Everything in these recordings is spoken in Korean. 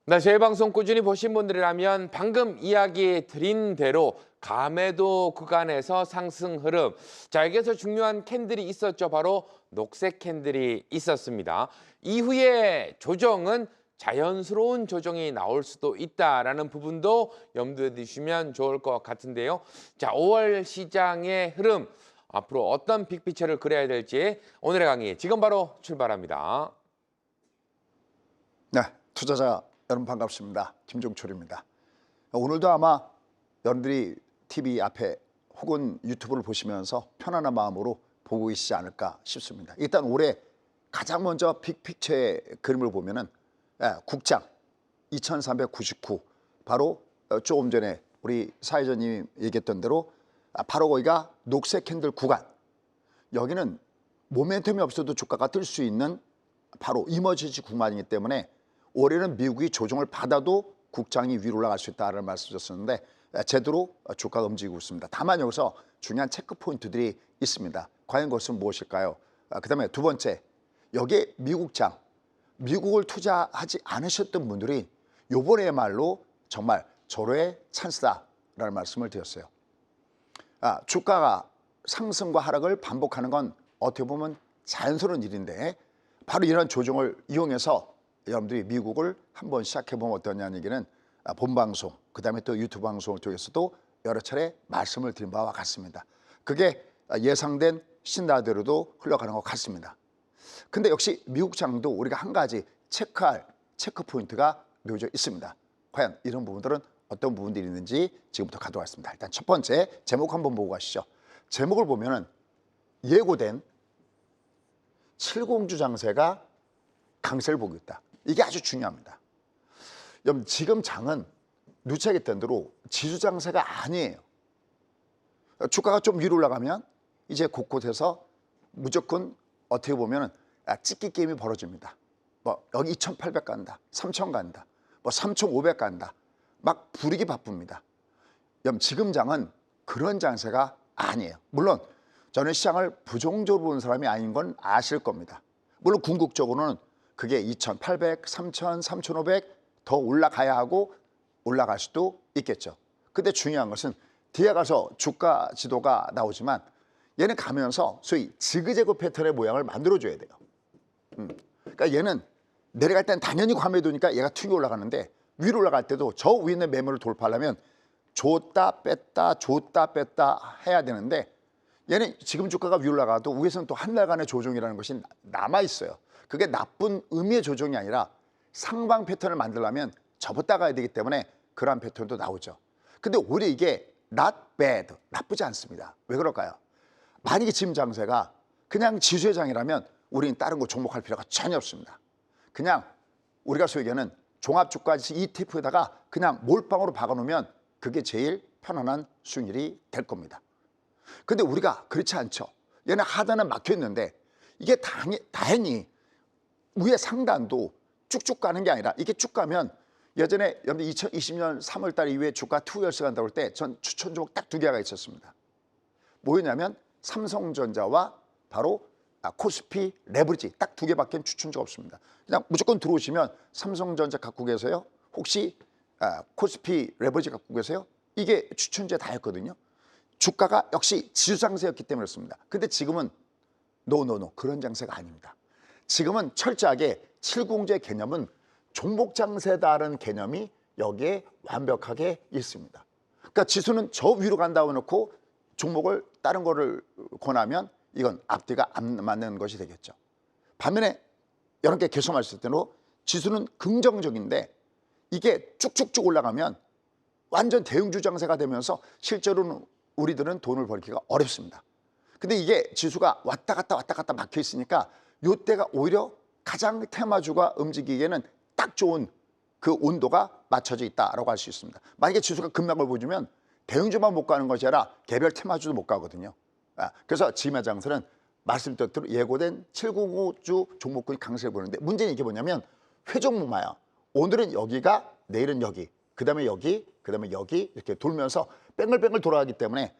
네, 저희 방송 꾸준히 보신 분들이라면 방금 이야기 드린 대로 감매도 구간에서 상승 흐름. 자, 여기에서 중요한 캔들이 있었죠. 바로 녹색 캔들이 있었습니다. 이후에 조정은 자연스러운 조정이 나올 수도 있다라는 부분도 염두에 두시면 좋을 것 같은데요. 자, 5월 시장의 흐름, 앞으로 어떤 빅피처를 그려야 될지 오늘의 강의 지금 바로 출발합니다. 네, 투자자 여러분 반갑습니다. 김종철입니다. 오늘도 아마 여러분들이 TV 앞에 혹은 유튜브를 보시면서 편안한 마음으로 보고 계시지 않을까 싶습니다. 일단 올해 가장 먼저 빅픽처의 그림을 보면은 국장 2399 바로 조금 전에 우리 사회자님이 얘기했던 대로 바로 거기가 녹색 캔들 구간. 여기는 모멘텀이 없어도 주가가 뜰 수 있는 바로 이머전시 구간이기 때문에 올해는 미국이 조정을 받아도 국장이 위로 올라갈 수 있다는 말씀을 드렸었는데 제대로 주가가 움직이고 있습니다. 다만 여기서 중요한 체크 포인트들이 있습니다. 과연 그것은 무엇일까요? 그다음에 두 번째, 여기에 미국을 투자하지 않으셨던 분들이 요번에야말로 정말 절호의 찬스다라는 말씀을 드렸어요. 주가가 상승과 하락을 반복하는 건 어떻게 보면 자연스러운 일인데 바로 이런 조정을 이용해서 여러분들이 미국을 한번 시작해보면 어떠냐는 얘기는 본방송, 그 다음에 또 유튜브 방송을 통해서도 여러 차례 말씀을 드린 바와 같습니다. 그게 예상된 신나대로도 흘러가는 것 같습니다. 근데 역시 미국장도 우리가 한 가지 체크할 체크 포인트가 놓여져 있습니다. 과연 이런 부분들은 어떤 부분들이 있는지 지금부터 가도록 하겠습니다. 일단 첫 번째 제목 한번 보고 가시죠. 제목을 보면은 예고된 7공주 장세가 강세를 보고 있다. 이게 아주 중요합니다. 여러분 지금 장은 누차겠던 대로 지수 장세가 아니에요. 주가가 좀 위로 올라가면 이제 곳곳에서 무조건 어떻게 보면 찍기 게임이 벌어집니다. 뭐 여기 2,800 간다, 3,000 간다, 뭐 3,500 간다. 막 부리기 바쁩니다. 여러분 지금 장은 그런 장세가 아니에요. 물론 저는 시장을 부정적으로 보는 사람이 아닌 건 아실 겁니다. 물론 궁극적으로는 그게 2,800, 3,000, 3,500 더 올라가야 하고 올라갈 수도 있겠죠. 근데 중요한 것은 뒤에 가서 주가 지도가 나오지만 얘는 가면서 소위 지그재그 패턴의 모양을 만들어줘야 돼요. 그러니까 얘는 내려갈 땐 당연히 과매도니까 얘가 튀겨 올라가는데 위로 올라갈 때도 저 위에 있는 매물을 돌파하려면 줬다 뺐다 해야 되는데 얘는 지금 주가가 위로 올라가도 위에서는 또 한 달간의 조정이라는 것이 남아있어요. 그게 나쁜 의미의 조정이 아니라 상방 패턴을 만들려면 접었다 가야 되기 때문에 그러한 패턴도 나오죠. 근데 오히려 이게 not bad, 나쁘지 않습니다. 왜 그럴까요? 만약에 지금 장세가 그냥 지수의 장이라면 우리는 다른 거 종목할 필요가 전혀 없습니다. 그냥 우리가 소위 얘기하는 종합주가지수 ETF에다가 그냥 몰빵으로 박아놓으면 그게 제일 편안한 수익률이 될 겁니다. 근데 우리가 그렇지 않죠. 얘는 하단은 막혀있는데 이게 다행히 위에 상단도 쭉쭉 가는 게 아니라 이게 쭉 가면 예전에 여러분 2020년 3월 달 이후에 주가 투이어스 간다고 할 때 전 추천 종목 딱 두 개가 있었습니다. 뭐였냐면 삼성전자와 바로 코스피 레버리지 딱 두 개밖에 추천주가 없습니다. 그냥 무조건 들어오시면 삼성전자 갖고 계세요? 혹시 코스피 레버리지 갖고 계세요? 이게 추천주에 다였거든요. 주가가 역시 지수 장세였기 때문에 그렇습니다. 근데 지금은 노 그런 장세가 아닙니다. 지금은 철저하게 7공주의 개념은 종목 장세다라는 개념이 여기에 완벽하게 있습니다. 그러니까 지수는 저 위로 간다고 해놓고 종목을 다른 거를 권하면 이건 앞뒤가 안 맞는 것이 되겠죠. 반면에 여러분께 계속 말씀드릴 대로 지수는 긍정적인데 이게 쭉쭉쭉 올라가면 완전 대형주 장세가 되면서 실제로는 우리들은 돈을 벌기가 어렵습니다. 근데 이게 지수가 왔다 갔다 막혀 있으니까 이때가 오히려 가장 테마주가 움직이기에는 딱 좋은 그 온도가 맞춰져 있다라고 할 수 있습니다. 만약에 지수가 급락을 보여주면 대형주만 못 가는 것이 아니라 개별 테마주도 못 가거든요. 그래서 지금의 장세는 말씀드린 대로 예고된 705주 종목군이 강세를 보이는데 문제는 이게 뭐냐면 회전목마야. 오늘은 여기가 내일은 여기, 그 다음에 여기, 그 다음에 여기 이렇게 돌면서 뺑글뺑글 돌아가기 때문에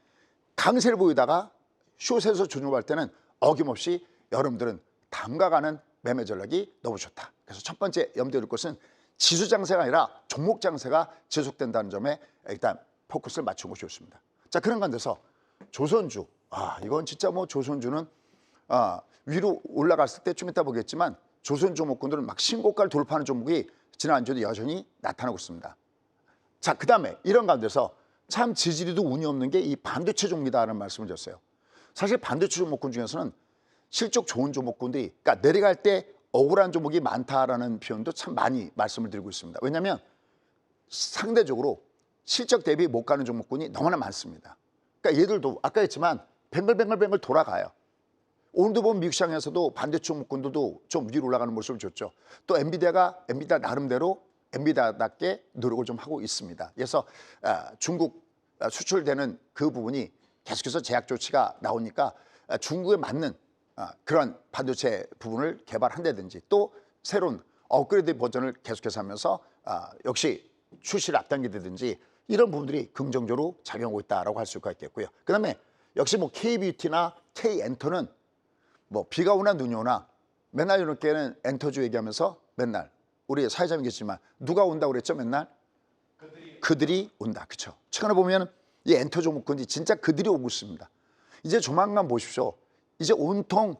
강세를 보이다가 숏에서 조정할 때는 어김없이 여러분들은 담가가는 매매 전략이 너무 좋다. 그래서 첫 번째 염두에 둘 것은 지수 장세가 아니라 종목 장세가 지속된다는 점에 일단 포커스를 맞추고 좋습니다. 자, 그런 관계에서 조선주, 이건 진짜 뭐 조선주는 위로 올라갔을 때 좀 이따 보겠지만 조선 종목군들은 막 신고가를 돌파하는 종목이 지난주에도 여전히 나타나고 있습니다. 자, 그다음에 이런 가운데서 참 지지리도 운이 없는 게 이 반도체 종목이다라는 말씀을 드렸어요. 사실 반도체 종목군 중에서는 실적 좋은 종목군들이, 그러니까 내려갈 때 억울한 종목이 많다라는 표현도 참 많이 말씀을 드리고 있습니다. 왜냐하면 상대적으로 실적 대비 못 가는 종목군이 너무나 많습니다. 그러니까 얘들도 아까 했지만 뱅글뱅글 돌아가요. 오늘도 보면 미국 시장에서도 반도체 종목군들도 좀 위로 올라가는 모습을 줬죠. 또 엔비디아 나름대로 엔비디아답게 노력을 좀 하고 있습니다. 그래서 중국 수출되는 그 부분이 계속해서 제약 조치가 나오니까 중국에 맞는 그런 반도체 부분을 개발한다든지 또 새로운 업그레이드 버전을 계속해서 하면서 역시 출시를 앞당기다든지 이런 부분들이 긍정적으로 작용하고 있다라고 할 수가 있겠고요. 그다음에 역시 뭐 K뷰티나 K엔터는 뭐 비가 오나 눈이 오나 맨날 이렇게는 엔터주 얘기하면서 맨날 우리 사회자님께지만 누가 온다고 그랬죠? 맨날 그들이 온다. 그렇죠? 최근에 보면 이 엔터 종목군이 진짜 그들이 오고 있습니다. 이제 조만간 보십시오. 이제 온통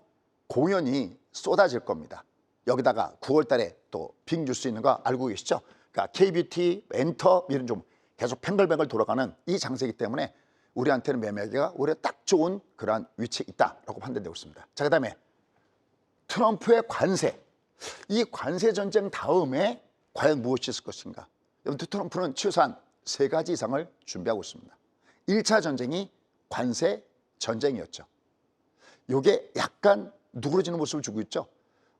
공연이 쏟아질 겁니다. 여기다가 9월 달에 또 빅 뉴스 있는 거 알고 계시죠? 그러니까 K뷰티, 엔터 이런 좀 계속 팽글팽글 돌아가는 이 장세이기 때문에 우리한테는 매매하기가 오히려 딱 좋은 그러한 위치에 있다라고 판단되고 있습니다. 자, 그다음에 트럼프의 관세. 이 관세 전쟁 다음에 과연 무엇이 있을 것인가? 여러분, 트럼프는 최소한 3가지 이상을 준비하고 있습니다. 1차 전쟁이 관세 전쟁이었죠. 이게 약간 누그러지는 모습을 주고 있죠.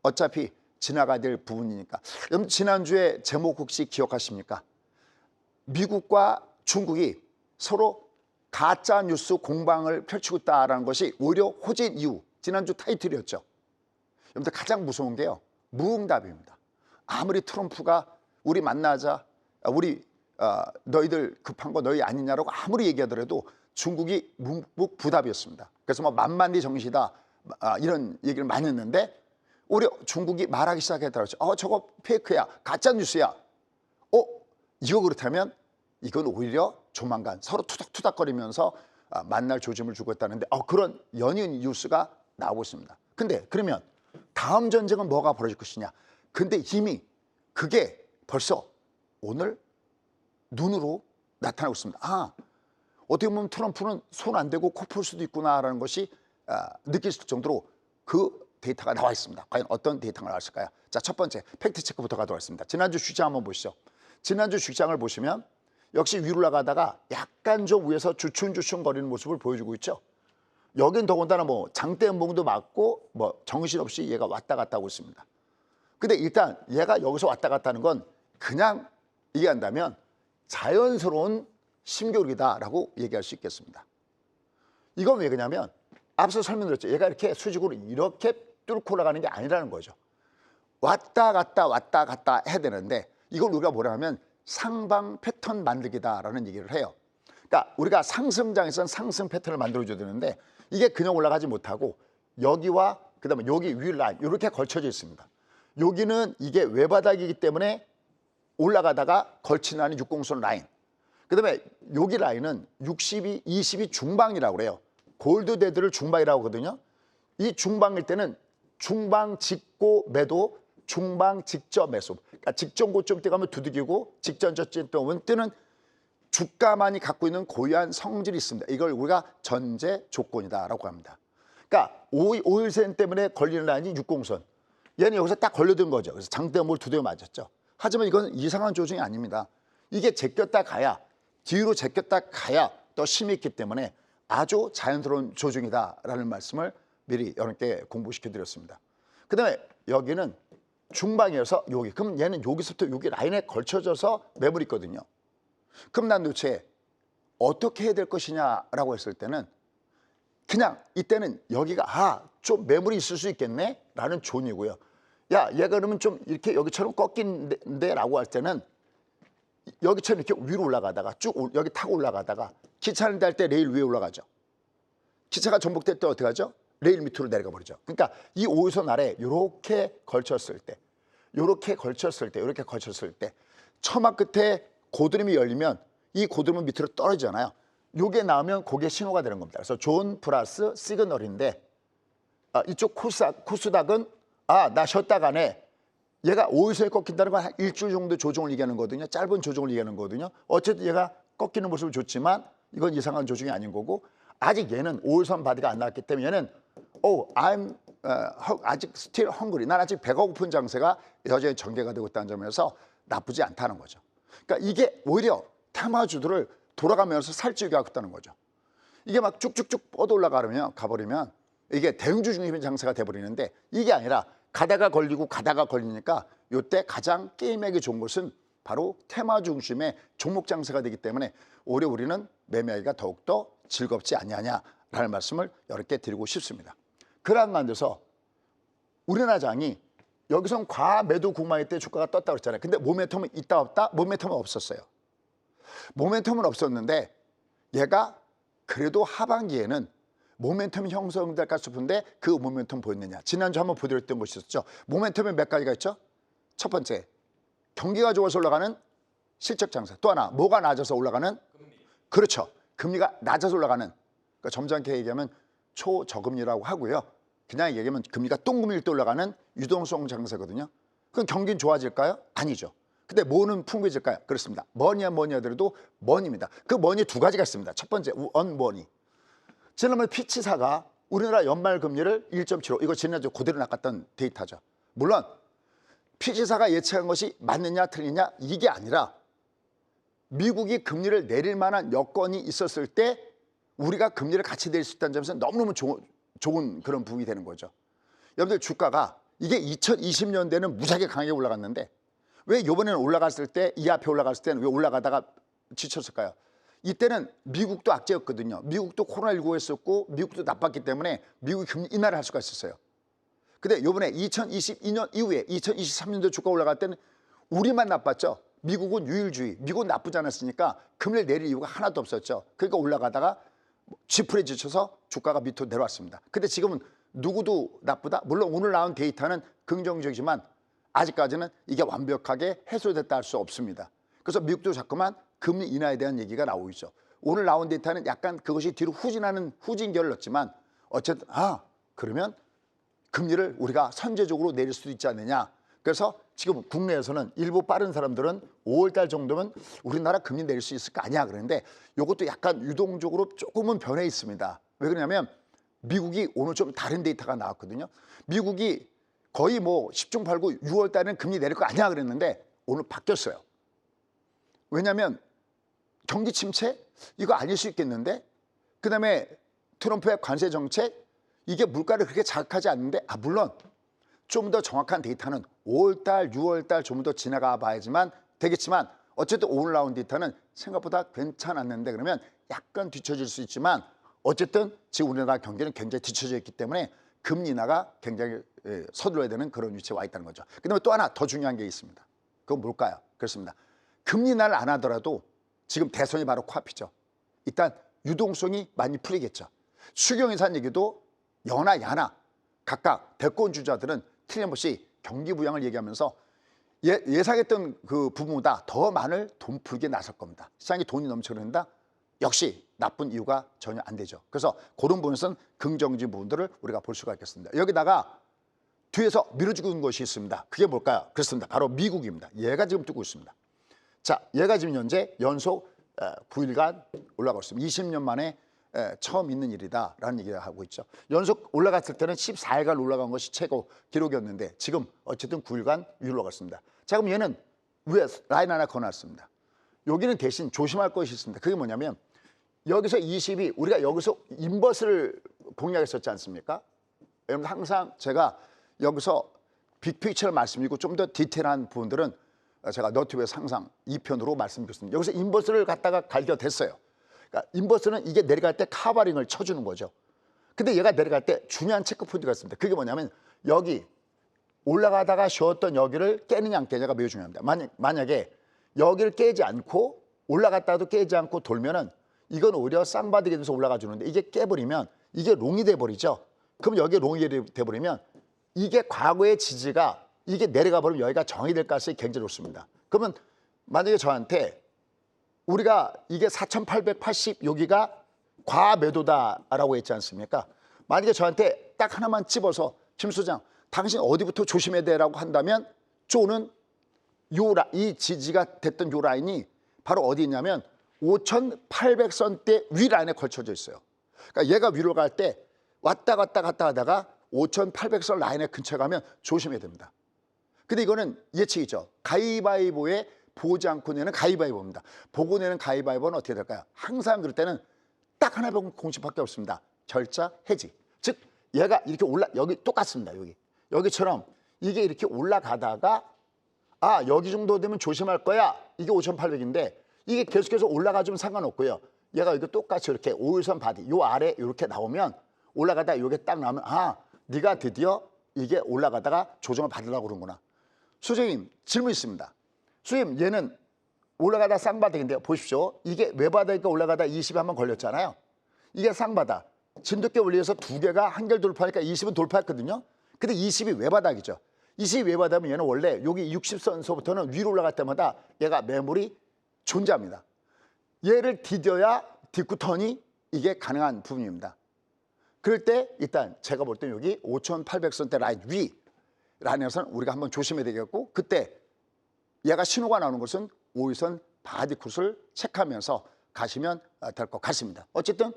어차피 지나가야 될 부분이니까. 여러분, 지난주에 제목 혹시 기억하십니까? 미국과 중국이 서로 가짜 뉴스 공방을 펼치고 있다는 것이 오히려 호재 이유, 지난주 타이틀이었죠. 여러분들 가장 무서운 게요, 무응답입니다. 아무리 트럼프가 우리 만나자, 우리 너희들 급한 거 너희 아니냐라고 아무리 얘기하더라도 중국이 묵묵부답이었습니다. 그래서 뭐 만만리 정시다 이런 얘기를 많이 했는데 오히려 중국이 말하기 시작했더라고요. 저거 페이크야, 가짜 뉴스야. 이거 그렇다면 이건 오히려 조만간 서로 투닥투닥거리면서 만날 조짐을 주고 있다는데 그런 연이은 뉴스가 나오고 있습니다. 근데 그러면 다음 전쟁은 뭐가 벌어질 것이냐? 근데 이미 그게 벌써 오늘 눈으로 나타나고 있습니다. 어떻게 보면 트럼프는 손 안 대고 코 풀 수도 있구나라는 것이 느낄 정도로 그 데이터가 나와 있습니다. 과연 어떤 데이터가 나왔을까요? 자, 첫 번째 팩트체크부터 가도록 하겠습니다. 지난주 주식 한번 보시죠. 지난주 주식장을 보시면 역시 위로 올라가다가 약간 좀 위에서 주춤주춤 거리는 모습을 보여주고 있죠. 여긴 더군다나 뭐 장대 연봉도 맞고 뭐 정신없이 얘가 왔다 갔다 하고 있습니다. 근데 일단 얘가 여기서 왔다 갔다 하는 건 그냥 얘기한다면 자연스러운 심교육이다라고 얘기할 수 있겠습니다. 이건 왜 그러냐면 앞서 설명드렸죠. 얘가 이렇게 수직으로 이렇게 뚫고 올라가는 게 아니라는 거죠. 왔다 갔다 해야 되는데 이걸 우리가 뭐라 하면 상방 패턴 만들기다라는 얘기를 해요. 그러니까 우리가 상승장에서는 상승 패턴을 만들어줘야 되는데 이게 그냥 올라가지 못하고 여기와 그다음에 여기 위 라인 이렇게 걸쳐져 있습니다. 여기는 이게 외바닥이기 때문에 올라가다가 걸치는 60선 라인. 그다음에 여기 라인은 60이 20이 중방이라고 그래요. 골드데드를 중방이라고 하거든요. 이 중방일 때는 중방 직고 매도, 중방 직접 매수. 그러니까 직전 고점 때 가면 두들기고 직전 저점 때 오면 뜨는 주가만이 갖고 있는 고유한 성질이 있습니다. 이걸 우리가 전제 조건이다라고 합니다. 그러니까 5일선 때문에 걸리는 라인이 60선. 얘는 여기서 딱 걸려든 거죠. 그래서 장대물 두대 맞았죠. 하지만 이건 이상한 조정이 아닙니다. 이게 제꼈다 가야, 뒤로 제꼈다 가야 또 힘이 있기 때문에 아주 자연스러운 조정이다라는 말씀을 미리 여러분께 공부시켜 드렸습니다. 그 다음에 여기는 중방이어서 여기, 그럼 얘는 여기서부터 여기 라인에 걸쳐져서 매물이 있거든요. 그럼 난 도대체 어떻게 해야 될 것이냐라고 했을 때는 그냥 이때는 여기가 좀 매물이 있을 수 있겠네 라는 존이고요. 야, 얘가 그러면 좀 이렇게 여기처럼 꺾인데 라고 할 때는 여기처럼 이렇게 위로 올라가다가 쭉 여기 타고 올라가다가 기차를 탈 때 레일 위에 올라가죠. 기차가 전복될 때 어떻게 하죠? 레일 밑으로 내려가 버리죠. 그러니까 이 5호선 아래 이렇게 걸쳤을 때 이렇게 걸쳤을 때, 이렇게 걸쳤을 때 처마 끝에 고드름이 열리면 이 고드름은 밑으로 떨어지잖아요. 요게 나오면 그게 신호가 되는 겁니다. 그래서 존 플러스 시그널인데 이쪽 코수닥은 나 쉬었다 가네. 얘가 5일선에 꺾인다는 건 한 일주일 정도 조정을 얘기하는 거거든요. 짧은 조정을 얘기하는 거거든요. 어쨌든 얘가 꺾이는 모습을 줬지만 이건 이상한 조정이 아닌 거고 아직 얘는 5일선 바디가 안 나왔기 때문에 얘는 I'm 아직 still hungry. 난 아직 배가 고픈 장세가 여전히 전개가 되고 있다는 점에서 나쁘지 않다는 거죠. 그러니까 이게 오히려 테마주들을 돌아가면서 살찌우게 하고 있다는 거죠. 이게 막 쭉쭉쭉 뻗어 가버리면 이게 대형주 중심의 장세가 돼버리는데 이게 아니라 가다가 걸리고 가다가 걸리니까 이때 가장 게임하기 좋은 것은 바로 테마 중심의 종목 장세가 되기 때문에 오히려 우리는 매매하기가 더욱더 즐겁지 아니하냐라는 말씀을 여러 개 드리고 싶습니다. 그러한 만져서 우리나라장이 여기선 과매도 구간일 때 주가가 떴다고 그랬잖아요. 근데 모멘텀은 있다 없다? 모멘텀은 없었어요. 모멘텀은 없었는데 얘가 그래도 하반기에는 모멘텀이 형성될까 싶은데 그 모멘텀 보였느냐. 지난주 한번 보여드렸던 것이 있었죠. 모멘텀에 몇 가지가 있죠. 첫 번째, 경기가 좋아서 올라가는 실적 장세. 또 하나, 뭐가 낮아서 올라가는? 그렇죠. 금리가 낮아서 올라가는. 그러니까 점잖게 얘기하면 초저금리라고 하고요. 그냥 얘기하면 금리가 똥금일 때 올라가는 유동성 장세거든요. 그럼 경기는 좋아질까요? 아니죠. 근데 뭐는 풍부해질까요? 그렇습니다. 뭐냐 하더라도 머니입니다. 그 머니 두 가지가 있습니다. 첫 번째, 언머니. 지난번에 피치사가 우리나라 연말 금리를 1.75, 이거 지난주 그대로 낚았던 데이터죠. 물론 피치사가 예측한 것이 맞느냐 틀리냐 이게 아니라 미국이 금리를 내릴 만한 여건이 있었을 때 우리가 금리를 같이 내릴 수 있다는 점에서 너무너무 좋은 그런 부분이 되는 거죠. 여러분들 주가가 이게 2020년대는 무지하게 강하게 올라갔는데 왜 이번에는 올라갔을 때 이 앞에 올라갔을 때는 왜 올라가다가 지쳤을까요? 이때는 미국도 악재였거든요. 미국도 코로나19 했었고 미국도 나빴기 때문에 미국이 금리 인하를 할 수가 있었어요. 근데 이번에 2022년 이후에 2023년도 주가 올라갈 때는 우리만 나빴죠. 미국은 유일주의, 미국은 나쁘지 않았으니까 금리를 내릴 이유가 하나도 없었죠. 그러니까 올라가다가 지풀에 지쳐서 주가가 밑으로 내려왔습니다. 근데 지금은 누구도 나쁘다? 물론 오늘 나온 데이터는 긍정적이지만 아직까지는 이게 완벽하게 해소됐다 할 수 없습니다. 그래서 미국도 자꾸만 금리 인하에 대한 얘기가 나오고 있죠. 오늘 나온 데이터는 약간 그것이 뒤로 후진결을 넣었지만 어쨌든 그러면 금리를 우리가 선제적으로 내릴 수도 있지 않느냐. 그래서 지금 국내에서는 일부 빠른 사람들은 5월달 정도면 우리나라 금리 내릴 수 있을 거 아니야 그러는데 이것도 약간 유동적으로 조금은 변해 있습니다. 왜 그러냐면 미국이 오늘 좀 다른 데이터가 나왔거든요. 미국이 거의 뭐 10중 8구 6월달에는 금리 내릴 거 아니야 그랬는데 오늘 바뀌었어요. 왜냐하면 경기 침체? 이거 아닐 수 있겠는데? 그다음에 트럼프의 관세 정책? 이게 물가를 그렇게 자극하지 않는데 물론 좀 더 정확한 데이터는 5월달, 6월달 좀 더 지나가 봐야지만 되겠지만 어쨌든 오늘 나온 데이터는 생각보다 괜찮았는데 그러면 약간 뒤처질 수 있지만 어쨌든 지금 우리나라 경기는 굉장히 뒤처져 있기 때문에 금리 인하가 굉장히 서둘러야 되는 그런 위치에 와 있다는 거죠. 그다음에 또 하나 더 중요한 게 있습니다. 그건 뭘까요? 그렇습니다. 금리 인하를 안 하더라도 지금 대선이 바로 코앞이죠. 일단 유동성이 많이 풀리겠죠. 추경에서 한 얘기도 여나 야나 각각 대권 주자들은 틀림없이 경기 부양을 얘기하면서 예상했던 그 부분보다 더 많은 돈 풀기에 나설 겁니다. 시장에 돈이 넘쳐흐른다? 역시 나쁜 이유가 전혀 안 되죠. 그래서 그런 부분에서는 긍정적인 부분들을 우리가 볼 수가 있겠습니다. 여기다가 뒤에서 밀어주고 있는 것이 있습니다. 그게 뭘까요? 그렇습니다. 바로 미국입니다. 얘가 지금 뜨고 있습니다. 자, 얘가 지금 현재 연속 9일간 올라가고 있습니다. 20년 만에 처음 있는 일이다라는 얘기를 하고 있죠. 연속 올라갔을 때는 14일간 올라간 것이 최고 기록이었는데 지금 어쨌든 9일간 위로 올라갔습니다. 자, 그럼 얘는 위에 라인 하나 그어놨습니다. 여기는 대신 조심할 것이 있습니다. 그게 뭐냐면 여기서 20이 우리가 여기서 인버스를 공략했었지 않습니까? 여러분 항상 제가 여기서 빅피처를 말씀드리고 좀 더 디테일한 부분들은 제가 너튜브에서 항상 2편으로 말씀드렸습니다. 여기서 인버스를 갖다가 갈겨댔어요. 그러니까 인버스는 이게 내려갈 때 카바링을 쳐주는 거죠. 근데 얘가 내려갈 때 중요한 체크포인트가 있습니다. 그게 뭐냐면 여기 올라가다가 쉬었던 여기를 깨느냐 안 깨느냐가 매우 중요합니다. 만약에 여기를 깨지 않고 올라갔다도 깨지 않고 돌면은 이건 오히려 쌍바닥이 돼서 올라가 주는데 이게 깨버리면 이게 롱이 돼버리죠. 그럼 여기에 롱이 돼버리면 이게 과거의 지지가 이게 내려가 버리면 여기가 정의될 가능성이 굉장히 높습니다. 그러면 만약에 저한테 우리가 이게 4,880 여기가 과매도다라고 했지 않습니까? 만약에 저한테 딱 하나만 집어서 김 소장 당신 어디부터 조심해야 돼라고 한다면 쪼는 이 지지가 됐던 요 라인이 바로 어디 있냐면 5,800선대 위 라인에 걸쳐져 있어요. 그러니까 얘가 위로 갈 때 왔다 갔다 하다가 5,800선 라인에 근처에 가면 조심해야 됩니다. 근데 이거는 예측이죠. 가위바위보에 보지 않고 내는 가위바위보입니다. 보고 내는 가위바위보는 어떻게 될까요? 항상 그럴 때는 딱 하나 공식밖에 없습니다. 절자, 해지. 즉 얘가 이렇게 여기 똑같습니다. 여기처럼 이게 이렇게 올라가다가 여기 정도 되면 조심할 거야. 이게 5,800인데 이게 계속해서 올라가주면 상관없고요. 얘가 이거 똑같이 이렇게 5일선 바디 요 아래 이렇게 나오면 올라가다 요게 딱 나오면 네가 드디어 이게 올라가다가 조정을 받으려고 그러는구나. 수장님 질문 있습니다. 수장님 얘는 올라가다 쌍바닥인데요. 보십시오. 이게 외바닥이니까 올라가다 20에 한번 걸렸잖아요. 이게 쌍바닥. 진돗개 올려서 두 개가 한결 돌파하니까 20은 돌파했거든요. 근데 20이 외바닥이죠. 20이 외바닥이면 얘는 원래 여기 60선서부터는 위로 올라갈 때마다 얘가 매물이 존재합니다. 얘를 디뎌야 뒷구턴이 이게 가능한 부분입니다. 그럴 때 일단 제가 볼 때 여기 5,800선대 라인 위 라인에서는 우리가 한번 조심해야 되겠고 그때 얘가 신호가 나오는 것은 5일선 바디 굿을 체크하면서 가시면 될 것 같습니다. 어쨌든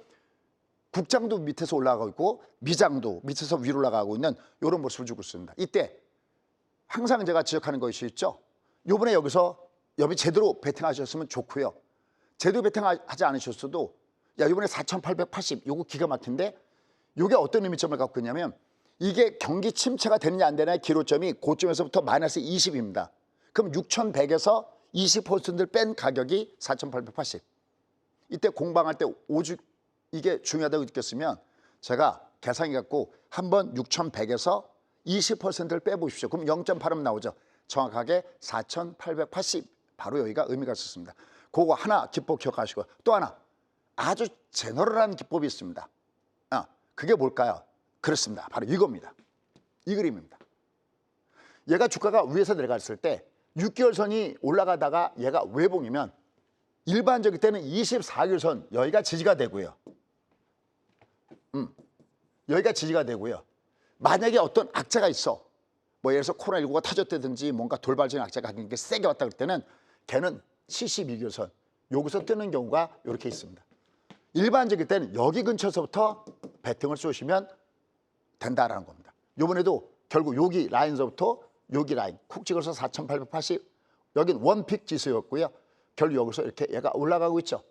국장도 밑에서 올라가고 있고 미장도 밑에서 위로 올라가고 있는 이런 모습을 주고 있습니다. 이때 항상 제가 지적하는 것이 있죠. 이번에 여기서 제대로 베팅하셨으면 좋고요. 제대로 베팅하지 않으셨어도 이번에 4,880 요거 기가 막힌데 이게 어떤 의미점을 갖고 있냐면 이게 경기 침체가 되느냐 안 되느냐의 기로점이 고점에서부터 마이너스 20입니다. 그럼 6,100에서 20%를 뺀 가격이 4,880. 이때 공방할 때 오죽 이게 중요하다고 느꼈으면 제가 계산해 갖고 한번 6,100에서 20%를 빼보십시오. 그럼 0.8은 나오죠. 정확하게 4,880 바로 여기가 의미가 있었습니다. 그거 하나 기법 기억하시고 또 하나 아주 제너럴한 기법이 있습니다. 그게 뭘까요? 그렇습니다. 바로 이겁니다. 이 그림입니다. 얘가 주가가 위에서 내려갔을 때 6개월 선이 올라가다가 얘가 외봉이면 일반적일 때는 24개월 여기가 지지가 되고요. 여기가 지지가 되고요. 만약에 어떤 악재가 있어. 뭐 예를 들어서 코로나19가 터졌다든지 뭔가 돌발적인 악재가 굉장히 세게 왔다 그럴 때는 걔는 72개월 여기서 뜨는 경우가 이렇게 있습니다. 일반적일 때는 여기 근처서부터 배팅을 쏘시면 된다라는 겁니다. 이번에도 결국 여기 라인서부터 여기 라인 쿡 찍어서 4,880 여긴 원픽 지수였고요. 결국 여기서 이렇게 얘가 올라가고 있죠.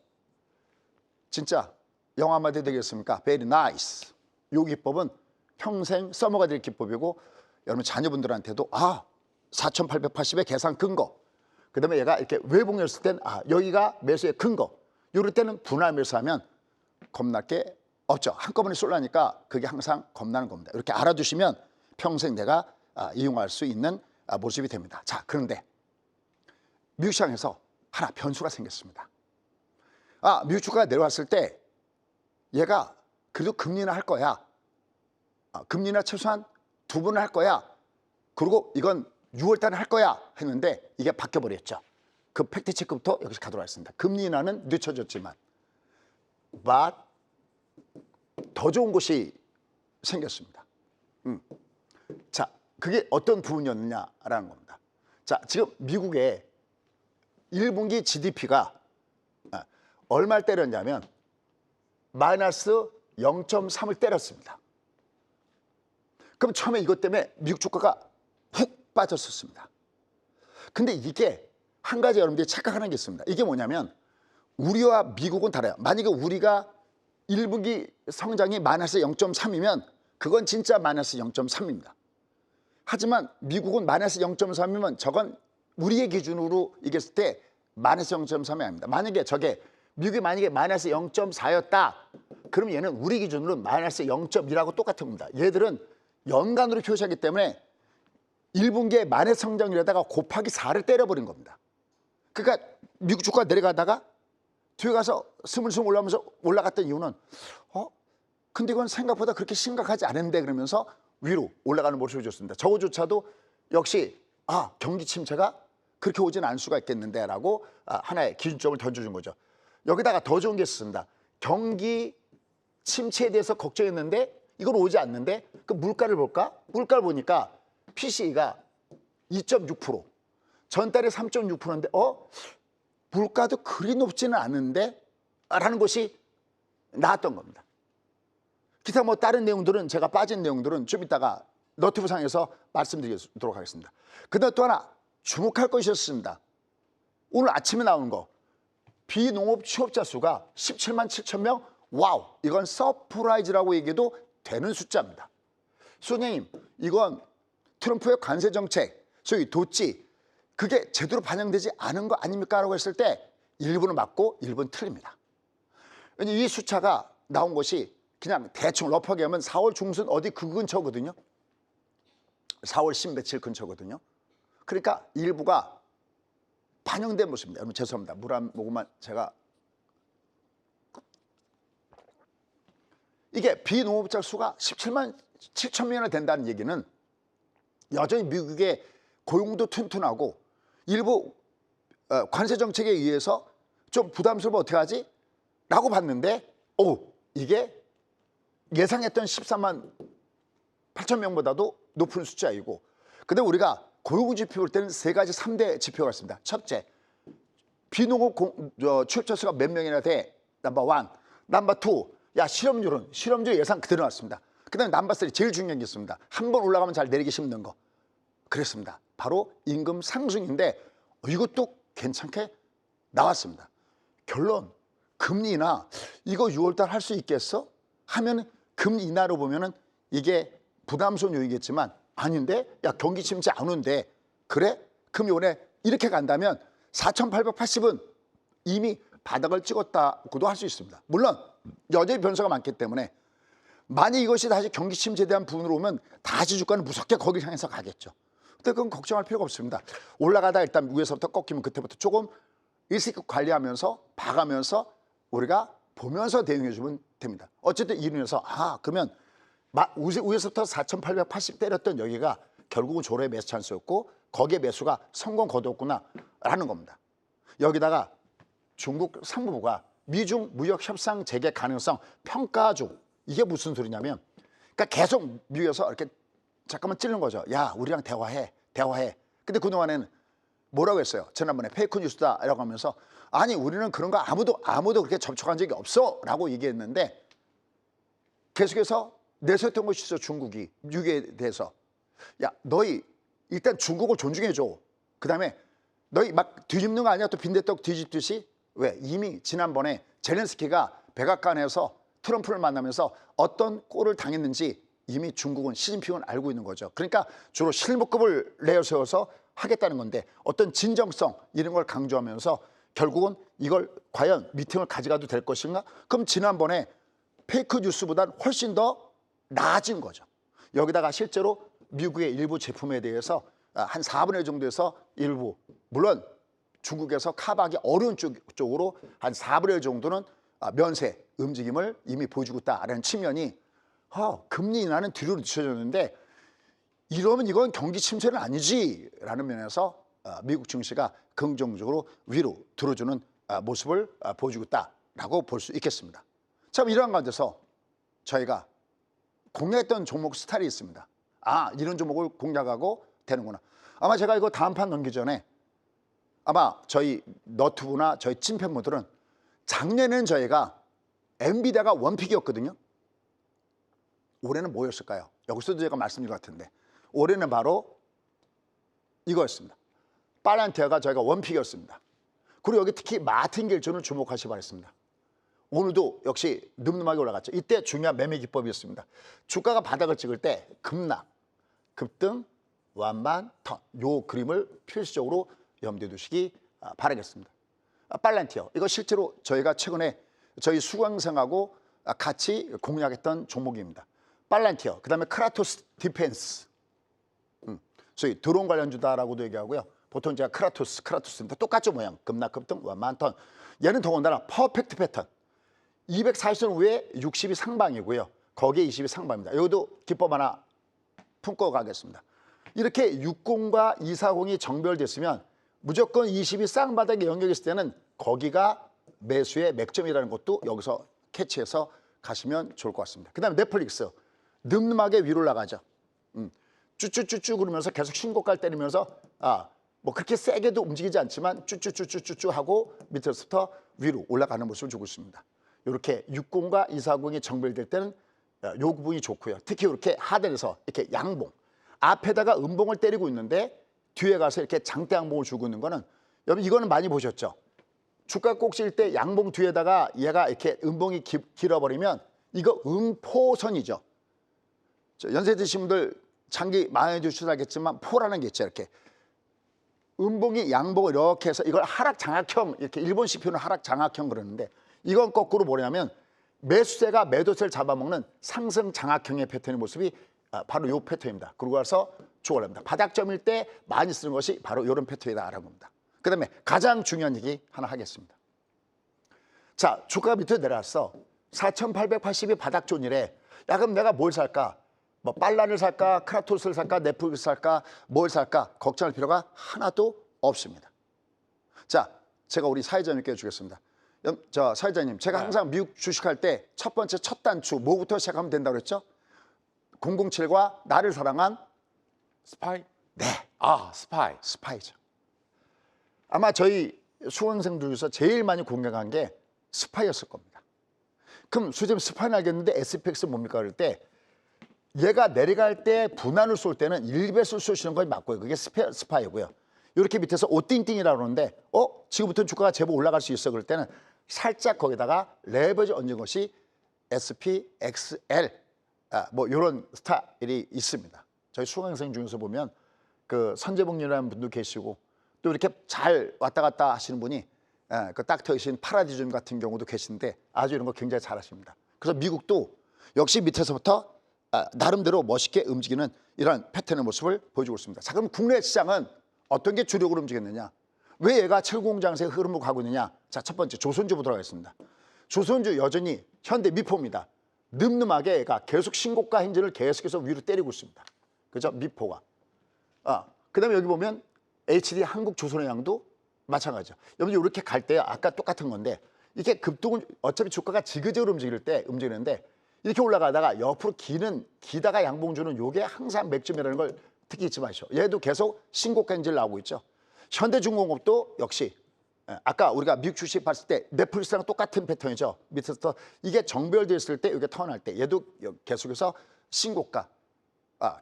진짜 영어 한마디 되겠습니까? Very nice. 이 기법은 평생 써먹어야 될 기법이고 여러분 자녀분들한테도 4,880의 계산 근거 그 다음에 얘가 이렇게 외봉이었을 땐 여기가 매수의 근거 이럴 때는 분할 매수하면 겁날 게 없죠. 한꺼번에 쏠라니까 그게 항상 겁나는 겁니다. 이렇게 알아두시면 평생 내가 이용할 수 있는 모습이 됩니다. 자, 그런데 미국 시장에서 하나 변수가 생겼습니다. 미국 주가가 내려왔을 때 얘가 그래도 금리나 할 거야. 금리나 최소한 2번을 할 거야. 그리고 이건 6월 달에 할 거야 했는데 이게 바뀌어버렸죠. 그 팩트 체크부터 여기서 가도록 하겠습니다. 금리 인하는 늦춰졌지만 더 좋은 곳이 생겼습니다. 자, 그게 어떤 부분이었느냐라는 겁니다. 자, 지금 미국의 1분기 GDP가 얼마를 때렸냐면 마이너스 0.3을 때렸습니다. 그럼 처음에 이것 때문에 미국 주가가 훅 빠졌었습니다. 근데 이게 한 가지 여러분들이 착각하는 게 있습니다. 이게 뭐냐면 우리와 미국은 달라요. 만약에 우리가 1분기 성장이 마이너스 0.3이면 그건 진짜 마이너스 0.3입니다. 하지만 미국은 마이너스 0.3이면 저건 우리의 기준으로 이겼을 때 마이너스 0.3이 아닙니다. 만약에 미국이 만약에 마이너스 0.4였다. 그럼 얘는 우리 기준으로 마이너스 0.2라고 똑같은 겁니다. 얘들은 연간으로 표시하기 때문에 1분기에 마이너스 성장률에다가 곱하기 4를 때려버린 겁니다. 그러니까 미국 주가가 내려가다가 뒤에 가서 스물스물 올라오면서 올라갔던 이유는 근데 이건 생각보다 그렇게 심각하지 않은데 그러면서 위로 올라가는 모습을 줬습니다. 저거조차도 역시 경기 침체가 그렇게 오진 않을 수가 있겠는데라고 하나의 기준점을 던져준 거죠. 여기다가 더 좋은 게 있습니다. 경기 침체에 대해서 걱정했는데 이건 오지 않는데 그 물가를 볼까? 물가를 보니까 PCE가 2.6%, 전달이 3.6%인데 물가도 그리 높지는 않은데 라는 것이 나왔던 겁니다. 기타 뭐 다른 내용들은 제가 빠진 내용들은 좀 이따가 너튜브 상에서 말씀드리도록 하겠습니다. 그다음 또 하나 주목할 것이 있습니다. 오늘 아침에 나온 거 비농업 취업자 수가 17만 7천 명. 와우, 이건 서프라이즈라고 얘기해도 되는 숫자입니다. 소장님, 이건 트럼프의 관세 정책, 소위 도찌, 그게 제대로 반영되지 않은 거 아닙니까? 라고 했을 때 일부는 맞고 일부는 틀립니다. 이 숫자가 나온 것이 그냥 대충 러프하게 하면 4월 중순 어디 그 근처거든요. 4월 10 며칠 근처거든요. 그러니까 일부가 반영된 모습입니다. 여러분 죄송합니다. 물 한 모금만 제가. 이게 비농업자 수가 17만 7천 명이나 된다는 얘기는 여전히 미국의 고용도 튼튼하고 일부 관세 정책에 의해서 좀 부담스러워 어떻게 하지? 라고 봤는데 이게 예상했던 13만 8천 명보다도 높은 숫자이고, 근데 우리가 고용지표 볼 때는 세 가지 3대 지표가 있습니다. 첫째, 비농업 취업자 수가 몇 명이나 돼? 넘버 원. 넘버 투, 실업률 예상 그대로 나왔습니다. 그 다음에 넘버 쓰리, 제일 중요한 게 있습니다. 한 번 올라가면 잘 내리기 힘든 거. 그랬습니다. 바로 임금 상승인데 이것도 괜찮게 나왔습니다. 결론, 금리 인하 이거 6월달 할 수 있겠어? 하면 금리 인하로 보면은 이게 부담스러운 요인이겠지만 아닌데 경기 침체 안 오는데 그래? 그럼 요번에 이렇게 간다면 4,880은 이미 바닥을 찍었다고도 할 수 있습니다. 물론 여전히 변수가 많기 때문에 만약 이것이 다시 경기 침체에 대한 부분으로 오면 다시 주가는 무섭게 거기를 향해서 가겠죠. 근데 그건 걱정할 필요가 없습니다. 올라가다 일단 위에서부터 꺾이면 그때부터 조금 일찍 관리하면서 봐가면서 우리가 보면서 대응해 주면 됩니다. 어쨌든 이론에서 그러면 위에서부터 4,880 때렸던 여기가 결국은 조례 매수 찬스였고 거기에 매수가 성공 거두었구나 라는 겁니다. 여기다가 중국 상무부가 미중 무역 협상 재개 가능성 평가 중, 이게 무슨 소리냐면 그러니까 계속 미국에서 이렇게 잠깐만 찌르는 거죠. 야, 우리랑 대화해. 근데 그동안에는 뭐라고 했어요? 지난번에 페이크 뉴스다 라고 하면서 아니 우리는 그런 거 아무도 그렇게 접촉한 적이 없어 라고 얘기했는데 계속해서 내세웠던 것이 있어. 중국이 미국에 대해서 너희 일단 중국을 존중해줘. 그 다음에 너희 막 뒤집는 거 아니야? 또 빈대떡 뒤집듯이. 왜? 이미 지난번에 젤렌스키가 백악관에서 트럼프를 만나면서 어떤 꼴을 당했는지 이미 중국은 시진핑은 알고 있는 거죠. 그러니까 주로 실무급을 내세워서 하겠다는 건데 어떤 진정성 이런 걸 강조하면서 결국은 이걸 과연 미팅을 가져가도 될 것인가? 그럼 지난번에 페이크 뉴스보다는 훨씬 더 나아진 거죠. 여기다가 실제로 미국의 일부 제품에 대해서 한 4분의 1 정도에서 일부, 물론 중국에서 커버하기 어려운 쪽으로 한 4분의 1 정도는 면세 움직임을 이미 보여주고 있다라는 측면이 금리 인하는 뒤로 늦춰졌는데 이러면 이건 경기 침체는 아니지라는 면에서 미국 증시가 긍정적으로 위로 들어주는 모습을 보여주고 있다라고 볼 수 있겠습니다. 참 이러한 가운데서 저희가 공략했던 종목 스타일이 있습니다. 이런 종목을 공략하고 되는구나. 아마 제가 이거 다음 판 넘기 전에 아마 저희 너튜브나 저희 찐팬분들은 작년에는 저희가 엔비디아가 원픽이었거든요. 올해는 뭐였을까요? 여기서도 제가 말씀드린 것 같은데 올해는 바로 이거였습니다. 팔란티어가 저희가 원픽이었습니다. 그리고 여기 특히 마틴겔존을 주목하시 바랬습니다. 오늘도 역시 늠름하게 올라갔죠. 이때 중요한 매매 기법이었습니다. 주가가 바닥을 찍을 때 급락, 급등, 완반, 턴, 요 그림을 필수적으로 염두에 두시기 바라겠습니다. 팔란티어, 이거 실제로 저희가 최근에 저희 수강생하고 같이 공략했던 종목입니다. 팔란티어, 그 다음에 크라토스 디펜스, 저희 드론 관련주다라고도 얘기하고요. 보통 제가 크라토스입니다. 똑같죠 모양, 급락, 급등, 완반, 턴. 얘는 더군다나 퍼펙트 패턴. 240선 위에 60이 상방이고요. 거기에 20이 상방입니다. 여기도 기법 하나 품고 가겠습니다. 이렇게 60과 240이 정별됐으면 무조건 20이 쌍바닥에 연결했을 때는 거기가 매수의 맥점이라는 것도 여기서 캐치해서 가시면 좋을 것 같습니다. 그 다음에 넷플릭스 늠름하게 위로 올라가죠. 쭈쭈쭈쭈 그러면서 계속 신고가를 때리면서 뭐 그렇게 세게도 움직이지 않지만 쭈쭈쭈쭈쭈 하고 밑에서부터 위로 올라가는 모습을 주고 있습니다. 이렇게 60과 240이 정별될 때는 요 부분이 좋고요. 특히 이렇게 하단에서 이렇게 양봉 앞에다가 음봉을 때리고 있는데 뒤에 가서 이렇게 장대 양봉을 주고 있는 거는 여러분 이거는 많이 보셨죠? 주가 꼭질 때 양봉 뒤에다가 얘가 이렇게 음봉이 길어버리면 이거 음포선이죠. 연세 드신 분들 장기 많이 주시겠지만 포라는 게 있죠. 이렇게 음봉이 양봉을 이렇게 해서 이걸 하락 장악형 이렇게 일본식 표현은 하락 장악형 그러는데 이건 거꾸로 뭐냐면 매수세가 매도세를 잡아먹는 상승 장악형의 패턴의 모습이 바로 이 패턴입니다. 그러고 나서 주얼합니다. 바닥점일 때 많이 쓰는 것이 바로 이런 패턴이다라는 겁니다. 그 다음에 가장 중요한 얘기 하나 하겠습니다. 자, 주가가 밑으로 내려왔어. 4,880이 바닥존이래. 야, 그럼 내가 뭘 살까? 뭐 빨란을 살까? 크라토스를 살까? 넷플릭스 살까? 뭘 살까? 걱정할 필요가 하나도 없습니다. 자, 제가 우리 사회자님께 주겠습니다. 저 사회자님, 제가 항상 미국 주식할 때 첫 번째 첫 단추 뭐부터 시작하면 된다고 그랬죠? 007과 나를 사랑한 스파이? 네, 스파이. 스파이죠. 아마 저희 수강생들 중에서 제일 많이 공격한 게 스파이였을 겁니다. 그럼 수재님 스파이는 알겠는데 SPX 뭡니까? 그럴 때 얘가 내려갈 때 분한을 쏠 때는 일배수 쏘시는 걸 맞고요. 그게 스파이고요. 이렇게 밑에서 오띵띵이라고 그러는데 지금부터는 주가가 제법 올라갈 수 있어. 그럴 때는 살짝 거기다가 레버지 얹은 것이 SPXL 뭐 이런 스타일이 있습니다. 저희 수강생 중에서 보면 그 선재봉이라는 분도 계시고 또 이렇게 잘 왔다 갔다 하시는 분이 그 닥터이신 파라디즘 같은 경우도 계신데 아주 이런 거 굉장히 잘하십니다. 그래서 미국도 역시 밑에서부터 나름대로 멋있게 움직이는 이런 패턴의 모습을 보여주고 있습니다. 자, 그럼 국내 시장은 어떤 게 주력으로 움직였느냐? 왜 얘가 철공장세의 흐름으로 가고 있느냐? 자, 첫 번째 조선주 보도록 하겠습니다. 조선주 여전히 현대 미포입니다. 늠름하게 얘가 계속 신고가 행진을 계속해서 위로 때리고 있습니다. 그죠? 미포가. 그 다음에 여기 보면 HD 한국조선해양도 마찬가지죠. 여러분 이렇게 갈 때 아까 똑같은 건데 이렇게 급등을 어차피 주가가 지그재그로 움직이는데 이렇게 올라가다가 옆으로 기다가 양봉 주는 요게 항상 맥점이라는 걸 특히 잊지 마시오. 얘도 계속 신고가 행진을 나오고 있죠. 현대중공업도 역시 아까 우리가 미국 주식 봤을 때 넷플릭스랑 똑같은 패턴이죠. 밑에서 이게 정별됐을 때 이게 턴할 때 얘도 계속해서 신고가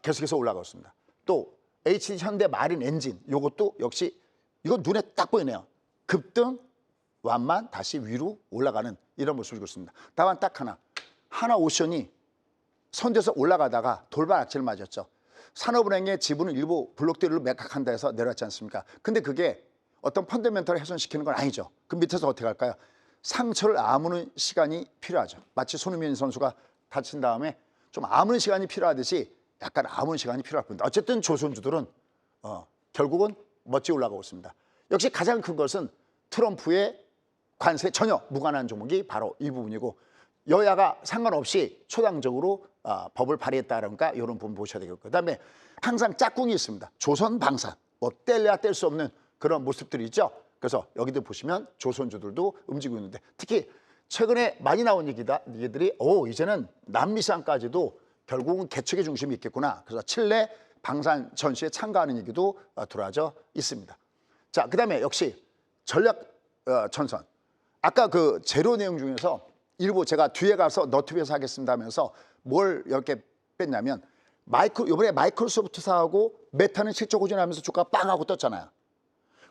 계속해서 올라가고 있습니다. 또 HD 현대 마린 엔진 요것도 역시 이거 눈에 딱 보이네요. 급등 완만 다시 위로 올라가는 이런 모습을 주고 있습니다. 다만 딱 하나오션이 선대에서 올라가다가 돌발 악재를 맞았죠. 산업은행의 지분을 일부 블록대로 매각한다 해서 내려왔지 않습니까? 근데 그게 어떤 펀더멘털을 훼손시키는 건 아니죠. 그 밑에서 어떻게 할까요? 상처를 아무는 시간이 필요하죠. 마치 손흥민 선수가 다친 다음에 좀 아무는 시간이 필요하듯이 약간 아무는 시간이 필요할 뿐입니다. 어쨌든 조선주들은 결국은 멋지게 올라가고 있습니다. 역시 가장 큰 것은 트럼프의 관세 전혀 무관한 종목이 바로 이 부분이고 여야가 상관없이 초당적으로 법을 발의했다든가 이런 부분 보셔야 되겠고 그다음에 항상 짝꿍이 있습니다. 조선방산 뭐 뗄래야 뗄 수 없는 그런 모습들이 있죠. 그래서 여기도 보시면 조선주들도 움직이고 있는데 특히 최근에 많이 나온 얘기들이 이제는 남미시장까지도 결국은 개척의 중심이 있겠구나. 그래서 칠레 방산 전시에 참가하는 얘기도 들어와져 있습니다. 자, 그다음에 역시 전략 전선. 아까 그 재료 내용 중에서 일부 제가 뒤에 가서 너튜브에서 하겠습니다 하면서 뭘 이렇게 뺐냐면 이번에 마이크로소프트사하고 메타는 실적 호전하면서 주가가 빵 하고 떴잖아요.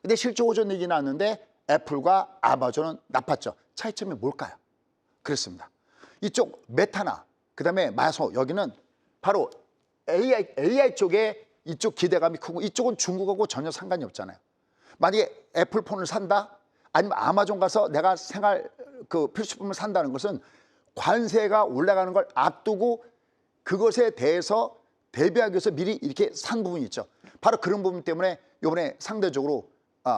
근데 실적 호전 얘기 나왔는데 애플과 아마존은 나빴죠. 차이점이 뭘까요? 그렇습니다. 이쪽 메타나 그다음에 마소 여기는 바로 AI 쪽에 이쪽 기대감이 크고 이쪽은 중국하고 전혀 상관이 없잖아요. 만약에 애플폰을 산다 아니면 아마존 가서 내가 생활 그 필수품을 산다는 것은 관세가 올라가는 걸 앞두고 그것에 대해서 대비하기 위해서 미리 이렇게 산 부분이 있죠. 바로 그런 부분 때문에 이번에 상대적으로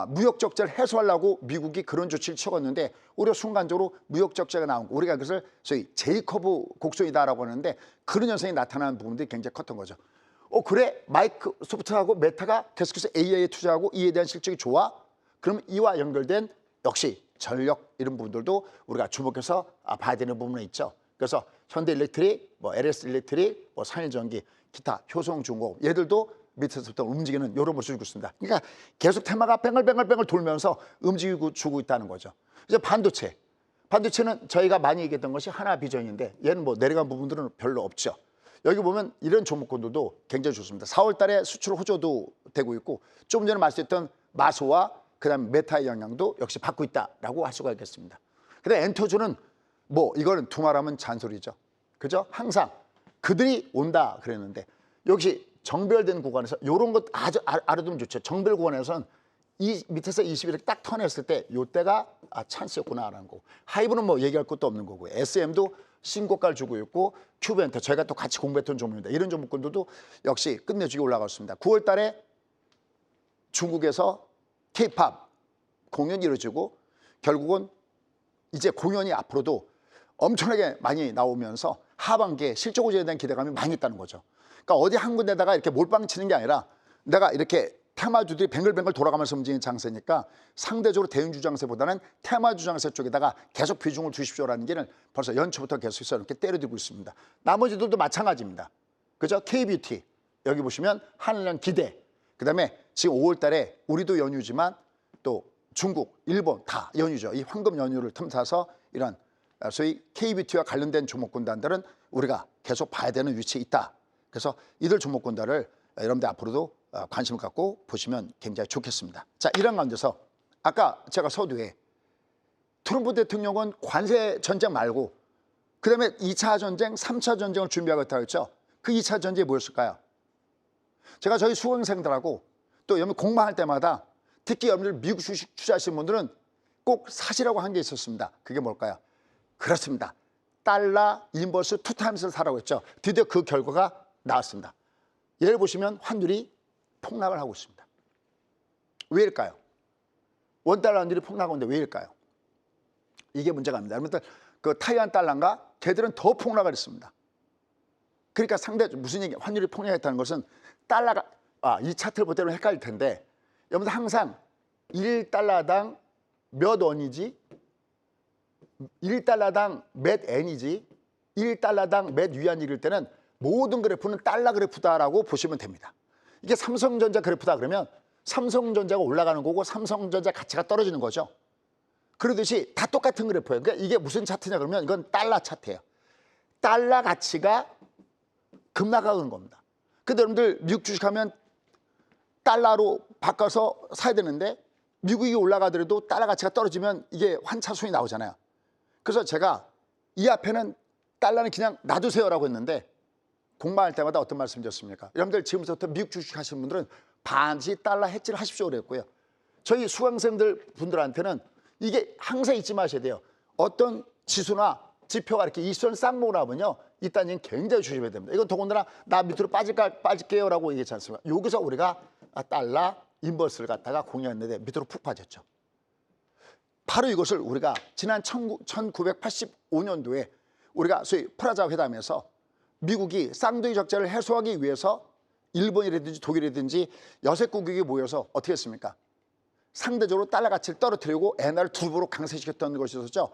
무역 적자를 해소하려고 미국이 그런 조치를 취했는데 오히려 순간적으로 무역 적자가 나온 거 우리가 그것을 소위 제이커브 곡선이다라고 하는데 그런 현상이 나타나는 부분들이 굉장히 컸던 거죠. 그래? 마이크로소프트하고 메타가 계속해서 AI에 투자하고 이에 대한 실적이 좋아? 그럼 이와 연결된 역시 전력 이런 부분들도 우리가 주목해서 봐야 되는 부분은 있죠. 그래서 현대일렉트릭, LS 일렉트릭, 산일전기, 기타, 효성중공업 얘들도 밑에서부터 움직이는 이런 모습을 주고 있습니다. 그러니까 계속 테마가 뱅글뱅글 돌면서 움직이고 주고 있다는 거죠. 이제 반도체는 저희가 많이 얘기했던 것이 하나비전인데 얘는 내려간 부분들은 별로 없죠. 여기 보면 이런 종목군들도 굉장히 좋습니다. 4월 달에 수출 호조도 되고 있고 좀 전에 말씀했던 마소와 그다음에 메타의 영향도 역시 받고 있다라고 할 수가 있겠습니다. 근데 엔터주는 이거는 두말하면 잔소리죠. 그죠? 항상 그들이 온다 그랬는데 역시 정별된 구간에서 이런 것 아주 알아두면 좋죠. 정별 구간에서는 이 밑에서 20일을 딱 턴했을 때 이때가 찬스였구나라는 거고 하이브는 얘기할 것도 없는 거고 SM도 신고가를 주고 있고 큐벤터 저희가 또 같이 공부했던 종목입니다. 이런 종목군들도 역시 끝내주기 올라갔습니다. 9월 달에 중국에서 K-팝 공연이 이루어지고 결국은 이제 공연이 앞으로도 엄청나게 많이 나오면서 하반기에 실적 호조에 대한 기대감이 많이 있다는 거죠. 그러니까 어디 한 군데다가 이렇게 몰빵 치는 게 아니라 내가 이렇게 테마주들이 뱅글뱅글 돌아가면서 움직이는 장세니까 상대적으로 대형주 장세보다는 테마주 장세 쪽에다가 계속 비중을 두십시오라는 게 벌써 연초부터 계속해서 이렇게 때려들고 있습니다. 나머지들도 마찬가지입니다. 그죠? K뷰티 여기 보시면 한일연 기대 그다음에 지금 5월 달에 우리도 연휴지만 또 중국, 일본 다 연휴죠. 이 황금 연휴를 틈타서 이런 소위 K뷰티와 관련된 종목군단들은 우리가 계속 봐야 되는 위치에 있다. 그래서 이들 종목군단을 여러분들 앞으로도 관심을 갖고 보시면 굉장히 좋겠습니다. 자, 이런 가운데서 아까 제가 서두에 트럼프 대통령은 관세 전쟁 말고 그다음에 2차 전쟁, 3차 전쟁을 준비하고 있다고 했죠. 그 2차 전쟁이 뭐였을까요? 제가 저희 수강생들하고 또 여러분 공부할 때마다 특히 여러분들 미국 주식 투자하시는 분들은 꼭 사시라고 한 게 있었습니다. 그게 뭘까요? 그렇습니다. 달러 인버스 투타임스를 사라고 했죠. 드디어 그 결과가 나왔습니다. 예를 보시면 환율이 폭락을 하고 있습니다. 왜일까요? 원달러 환율이 폭락하고 있는데 왜일까요? 이게 문제가 아닙니다. 여러분들 그 타이완 달러인가 걔들은 더 폭락을 했습니다. 그러니까 상대 무슨 얘기 환율이 폭락했다는 것은 달러가 이 차트를 볼 때는 헷갈릴 텐데 여러분들 항상 1달러당 몇 원이지 1달러당 몇 엔이지 1달러당 몇 위안일 때는 모든 그래프는 달러 그래프다라고 보시면 됩니다. 이게 삼성전자 그래프다 그러면 삼성전자가 올라가는 거고 삼성전자 가치가 떨어지는 거죠. 그러듯이 다 똑같은 그래프예요. 그러니까 이게 무슨 차트냐 그러면 이건 달러 차트예요. 달러 가치가 급락하는 겁니다. 근데 여러분들 미국 주식하면 달러로 바꿔서 사야 되는데 미국이 올라가더라도 달러 가치가 떨어지면 이게 환차손이 나오잖아요. 그래서 제가 이 앞에는 달러는 그냥 놔두세요라고 했는데 공부할 때마다 어떤 말씀 드렸습니까? 여러분들 지금부터 미국 주식 하시는 분들은 반드시 달러 해지를 하십시오 그랬고요. 저희 수강생들 분들한테는 이게 항상 잊지 마셔야 돼요. 어떤 지수나 지표가 이렇게 일선 쌍목을 하면요. 이딴 굉장히 조심해야 됩니다. 이건 더군다나 나 밑으로 빠질게요 라고 얘기했지 않습니까? 여기서 우리가 달러 인버스를 갖다가 공유했는데 밑으로 푹 빠졌죠. 바로 이것을 우리가 지난 1985년도에 우리가 소위 프라자 회담에서 미국이 쌍둥이 적자를 해소하기 위해서 일본이라든지 독일이라든지 여섯국이 모여서 어떻게 했습니까? 상대적으로 달러 가치를 떨어뜨리고 엔화를 두배로 강세시켰던 것이 있었죠.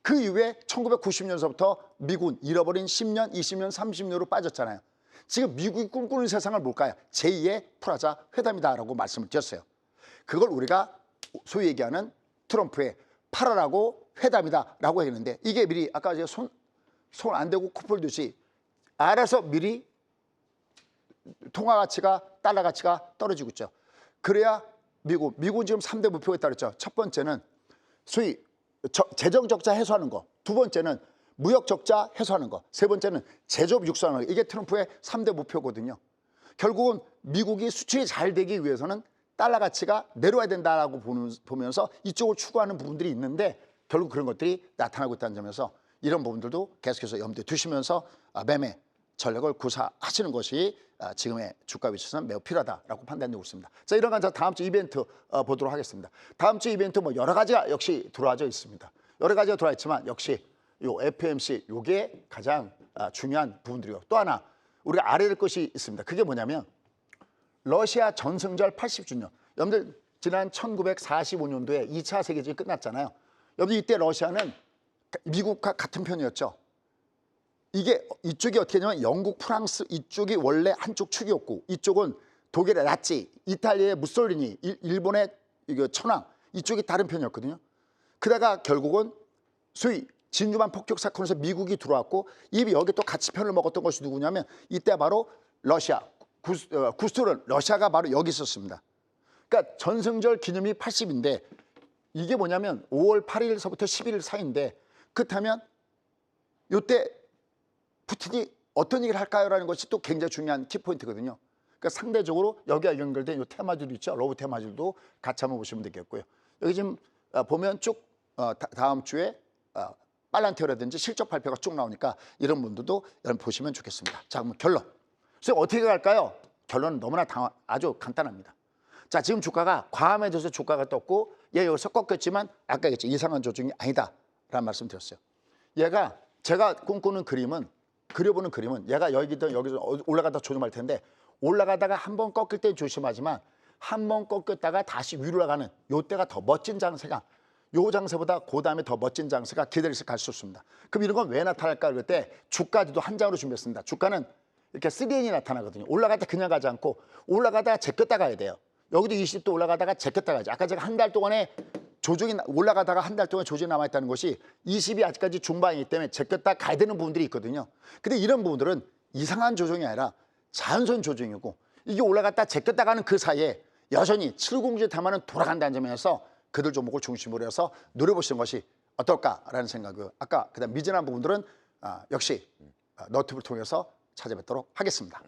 그 이후에 1990년서부터 미국은 잃어버린 10년, 20년, 30년으로 빠졌잖아요. 지금 미국이 꿈꾸는 세상을 뭘까요? 제2의 프라자 회담이다라고 말씀을 드렸어요. 그걸 우리가 소위 얘기하는 트럼프의 팔아라고 회담이다라고 했는데 이게 미리 아까 제가 손 안 대고 코 풀듯이 알아서 미리 통화 가치가 달러 가치가 떨어지고 있죠. 그래야 미국은 지금 3대 목표가 있다고 했죠. 첫 번째는 소위 재정 적자 해소하는 거, 두 번째는 무역 적자 해소하는 거, 세 번째는 제조업 육성하는 거. 이게 트럼프의 3대 목표거든요. 결국은 미국이 수출이 잘 되기 위해서는 달러 가치가 내려와야 된다라고 보면서 이쪽을 추구하는 부분들이 있는데 결국 그런 것들이 나타나고 있다는 점에서 이런 부분들도 계속해서 염두에 두시면서 매매 전략을 구사하시는 것이 지금의 주가 위치에서는 매우 필요하다라고 판단되고 있습니다. 자, 이런 건 다음 주 이벤트 보도록 하겠습니다. 다음 주 이벤트 여러 가지가 역시 들어와져 있습니다. 여러 가지가 들어와 있지만 역시 요 FMC 요게 가장 중요한 부분들이고 또 하나 우리가 알아야 될 것이 있습니다. 그게 뭐냐면 러시아 전승절 80주년. 여러분들 지난 1945년도에 2차 세계대전이 끝났잖아요. 여러분들 이때 러시아는 미국과 같은 편이었죠. 이게 이쪽이 어떻게 되냐면 영국, 프랑스 이쪽이 원래 한쪽 축이었고 이쪽은 독일의 나치, 이탈리아의 무솔리니, 일본의 천황 이쪽이 다른 편이었거든요. 그러다가 결국은 소위 진주만 폭격 사건에서 미국이 들어왔고 이미 여기 또 같이 편을 먹었던 것이 누구냐면 이때 바로 러시아, 구스토른 러시아가 바로 여기 있었습니다. 그러니까 전승절 기념이 80인데 이게 뭐냐면 5월 8일서부터 11일 사이인데 그렇다면 이때 푸틴이 어떤 얘기를 할까요라는 것이 또 굉장히 중요한 키포인트거든요. 그러니까 상대적으로 여기와 연결된 이 테마줄 있죠. 러브 테마줄도 같이 한번 보시면 되겠고요. 여기 지금 보면 쭉 다음 주에 빨란테오라든지 실적 발표가 쭉 나오니까 이런 분들도 여러분 보시면 좋겠습니다. 자, 그럼 결론. 선생님 어떻게 갈까요? 결론은 너무나 아주 간단합니다. 자, 지금 주가가 과감해져서 주가가 떴고 얘 여기서 꺾였지만 아까 얘기했죠. 이상한 조정이 아니다라는 말씀 드렸어요. 얘가 제가 꿈꾸는 그림은 그려보는 그림은 얘가 여기서 올라가다 조정할 텐데 올라가다가 한번 꺾일 때 조심하지만 한번 꺾였다가 다시 위로 올라가는 요때가 더 멋진 장세가 요 장세보다 그 다음에 더 멋진 장세가 기다려서 갈 수 있습니다. 그럼 이런 건 왜 나타날까 그럴 때 주가지도 한 장으로 준비했습니다. 주가는 이렇게 3N이 나타나거든요. 올라갈 때 그냥 가지 않고 올라가다가 제꼈다 가야 돼요. 여기도 20도 올라가다가 제꼈다 가야지. 아까 제가 한 달 동안에 조정이 올라가다가 한 달 동안 조정이 남아있다는 것이 20이 아직까지 중반이기 때문에 제꼈다 가야 되는 부분들이 있거든요. 근데 이런 부분들은 이상한 조정이 아니라 자연스러운 조정이고 이게 올라갔다 제꼈다 가는 그 사이에 여전히 칠공주의 테마는 돌아간다는 점에서 그들 종목을 중심으로 해서 노려보시는 것이 어떨까라는 생각이고요. 아까 그다음 미진한 부분들은 역시 너튜브를 통해서 찾아뵙도록 하겠습니다.